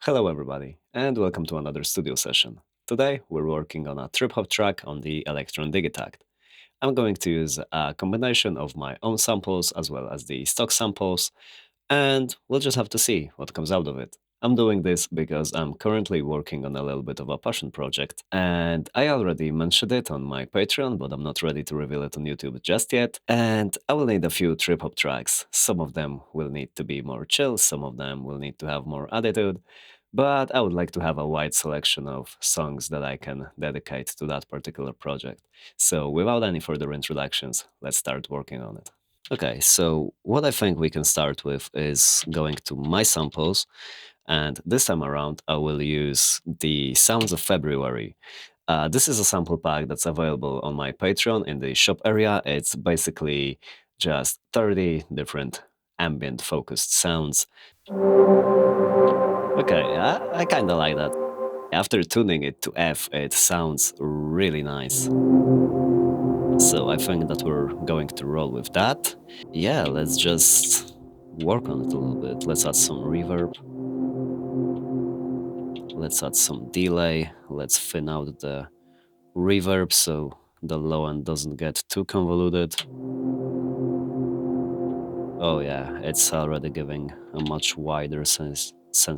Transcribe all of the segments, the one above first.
Hello everybody, and welcome to another studio session. Today we're working on a trip-hop track on the Elektron Digitakt. I'm going to use a combination of my own samples as well as the stock samples, and we'll just have to see what comes out of it. I'm doing this because I'm currently working on a little bit of a passion project, and I already mentioned it on my Patreon, but I'm not ready to reveal it on YouTube just yet. And I will need a few trip-hop tracks. Some of them will need to be more chill, some of them will need to have more attitude, but I would like to have a wide selection of songs that I can dedicate to that particular project. So without any further introductions, let's start working on it. Okay, so what I think we can start with is going to my samples, and this time around I will use the Sounds of February. This is a sample pack that's available on my Patreon in the shop area. It's basically just 30 different ambient focused sounds. Okay, I kinda like that. After tuning it to F, it sounds really nice. So I think that we're going to roll with that. Yeah, let's just work on it a little bit. Let's add some reverb. Let's add some delay. Let's thin out the reverb so the low end doesn't get too convoluted. Oh yeah, it's already giving a much wider sense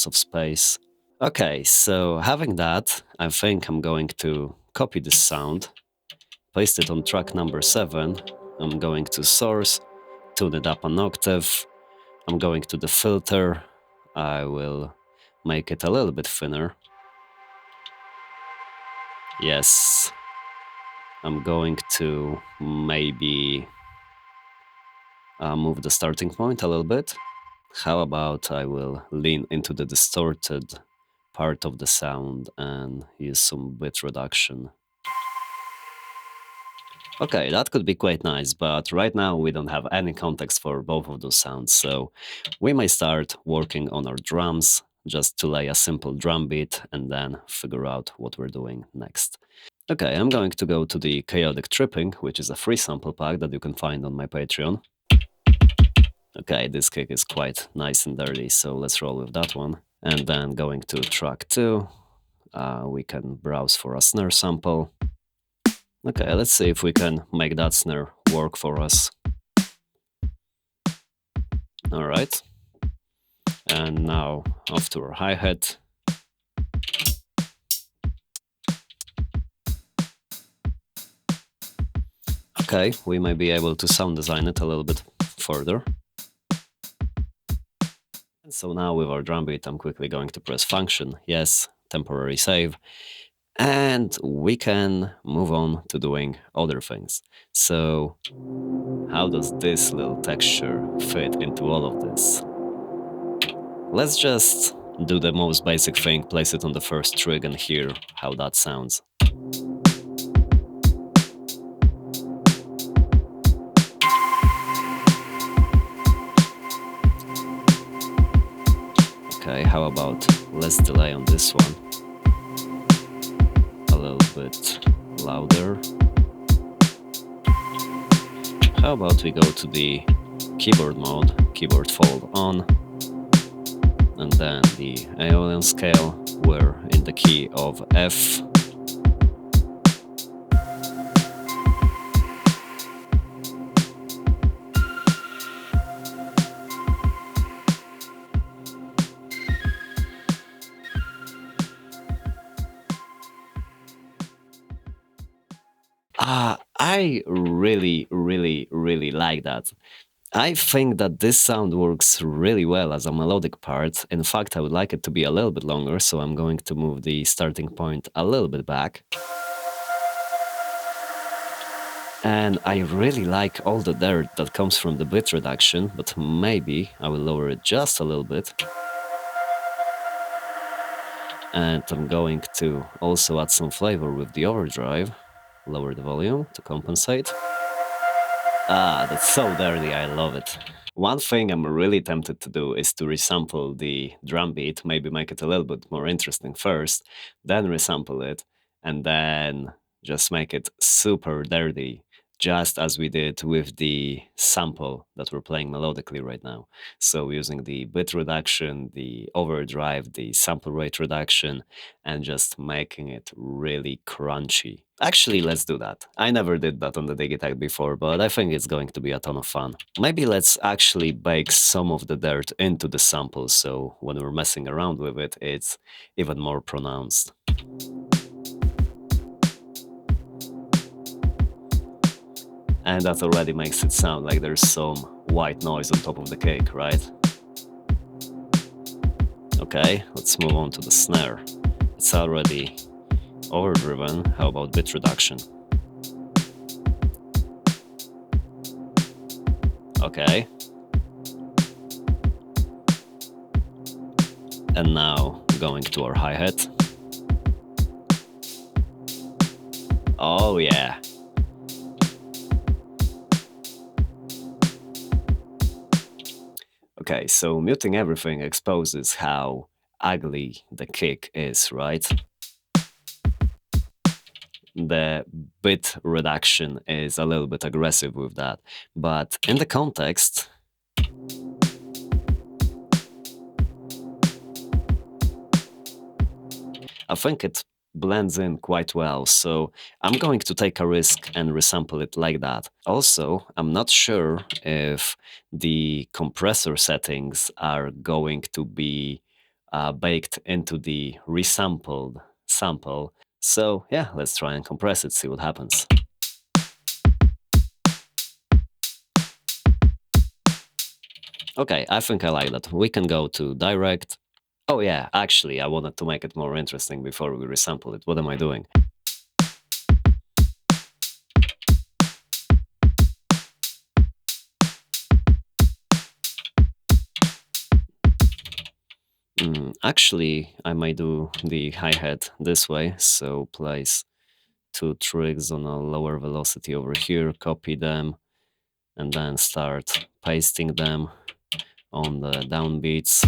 of space. Okay, so having that, I think I'm going to copy this sound, paste it on track number 7. I'm going to source, tune it up an octave. I'm going to the filter. I will make it a little bit thinner. Yes. I'm going to maybe move the starting point a little bit. How about I will lean into the distorted part of the sound and use some bit reduction. Okay, that could be quite nice, but right now we don't have any context for both of those sounds, so we may start working on our drums just to lay a simple drum beat and then figure out what we're doing next. Okay, I'm going to go to the Chaotic Tripping, which is a free sample pack that you can find on my Patreon. Okay, this kick is quite nice and dirty, so let's roll with that one. And then going to track 2, we can browse for a snare sample. Okay, let's see if we can make that snare work for us. Alright. And now off to our hi-hat. Okay, we may be able to sound design it a little bit further. And so now with our drum beat, I'm quickly going to press function, yes, temporary save. And we can move on to doing other things. So how does this little texture fit into all of this? Let's just do the most basic thing, place it on the first trig and hear how that sounds. Okay, how about less delay on this one? A little bit louder. How about we go to the keyboard mode, keyboard fold on, and then the Aeolian scale, we're in the key of F. I really like that. I think that this sound works really well as a melodic part. In fact, I would like it to be a little bit longer, so I'm going to move the starting point a little bit back. And I really like all the dirt that comes from the bit reduction, but maybe I will lower it just a little bit. And I'm going to also add some flavor with the overdrive. Lower the volume to compensate. That's so dirty, I love it. One thing I'm really tempted to do is to resample the drum beat, maybe make it a little bit more interesting first, then resample it, and then just make it super dirty just as we did with the sample that we're playing melodically right now. So using the bit reduction, the overdrive, the sample rate reduction, and just making it really crunchy. Actually, let's do that. I never did that on the Digitakt before, but I think it's going to be a ton of fun. Maybe let's actually bake some of the dirt into the sample, so when we're messing around with it, it's even more pronounced. And that already makes it sound like there's some white noise on top of the cake, right? Okay, let's move on to the snare. It's already overdriven. How about bit reduction? Okay. And now going to our hi-hat. Oh yeah. Okay, so muting everything exposes how ugly the kick is, right? The bit reduction is a little bit aggressive with that, but in the context, I think it blends in quite well, so I'm going to take a risk and resample it like that. Also, I'm not sure if the compressor settings are going to be baked into the resampled sample. So yeah, let's try and compress it, see what happens. Okay, I think I like that. We can go to direct. Oh yeah, actually, I wanted to make it more interesting before we resample it. What am I doing? Actually, I might do the hi-hat this way, so place 2 trigs on a lower velocity over here, copy them, and then start pasting them on the downbeats.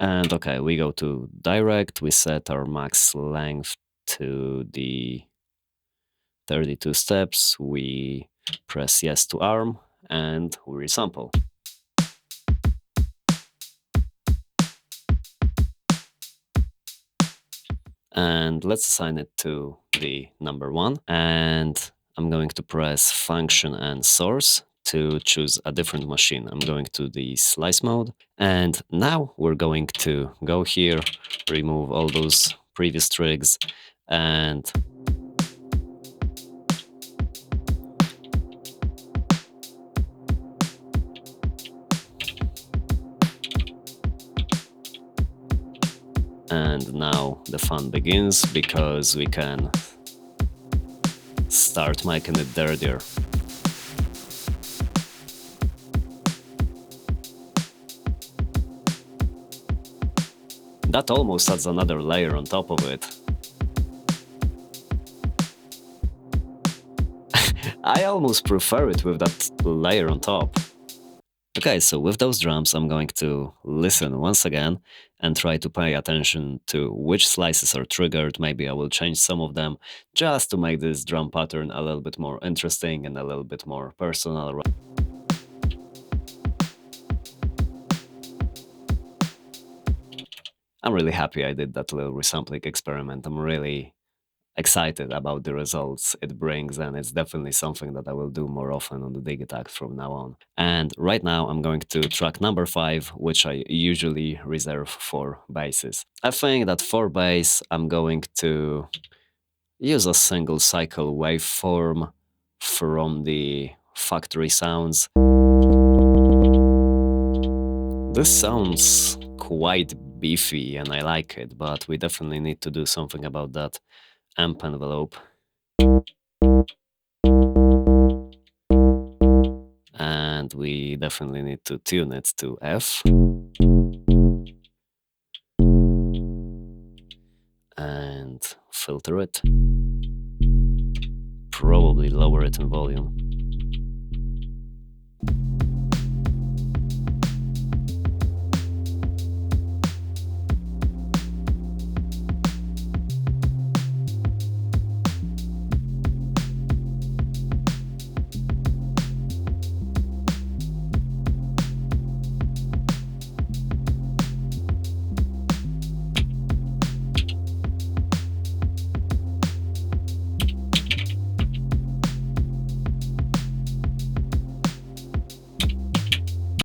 And okay, we go to direct, we set our max length to the 32 steps, we press yes to arm, and we resample. And let's assign it to the number 1, and I'm going to press function and source to choose a different machine. I'm going to the slice mode, and now we're going to go here, remove all those previous trigs, and now the fun begins, because we can start making it dirtier. That almost adds another layer on top of it. I almost prefer it with that layer on top. Okay, so with those drums, I'm going to listen once again and try to pay attention to which slices are triggered. Maybe I will change some of them just to make this drum pattern a little bit more interesting and a little bit more personal. I'm really happy I did that little resampling experiment. I'm really excited about the results it brings, and it's definitely something that I will do more often on the Digitakt from now on. And right now I'm going to track number 5, which I usually reserve for basses. I think that for bass I'm going to use a single cycle waveform from the factory sounds. This sounds quite beefy and I like it, but we definitely need to do something about that amp envelope. And we definitely need to tune it to F. And filter it. Probably lower it in volume.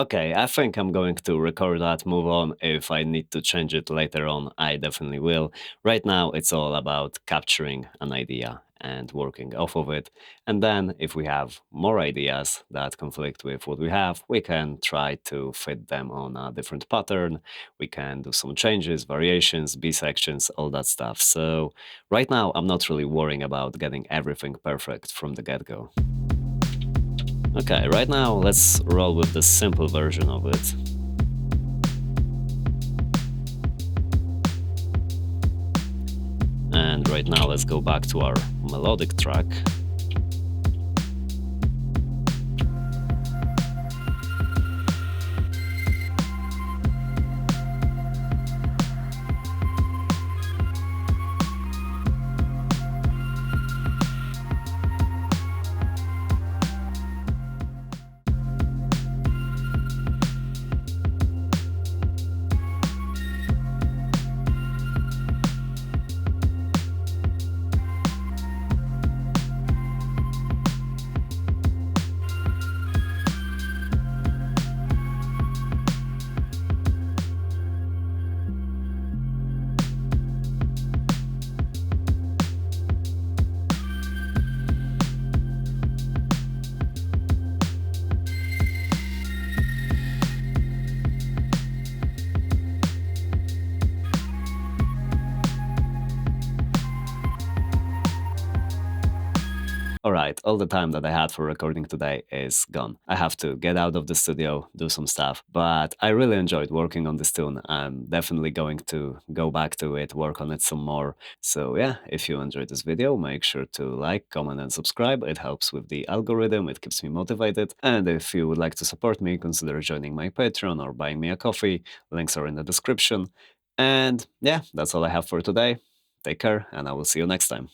Okay, I think I'm going to record that, move on. If I need to change it later on, I definitely will. Right now, it's all about capturing an idea and working off of it. And then, if we have more ideas that conflict with what we have, we can try to fit them on a different pattern. We can do some changes, variations, B sections, all that stuff. So, right now, I'm not really worrying about getting everything perfect from the get go. Okay, right now let's roll with the simple version of it. And right now let's go back to our melodic track. Alright, all the time that I had for recording today is gone. I have to get out of the studio, do some stuff, but I really enjoyed working on this tune. I'm definitely going to go back to it, work on it some more. So yeah, if you enjoyed this video, make sure to like, comment and subscribe. It helps with the algorithm, it keeps me motivated. And if you would like to support me, consider joining my Patreon or buying me a coffee. Links are in the description. And yeah, that's all I have for today. Take care, and I will see you next time.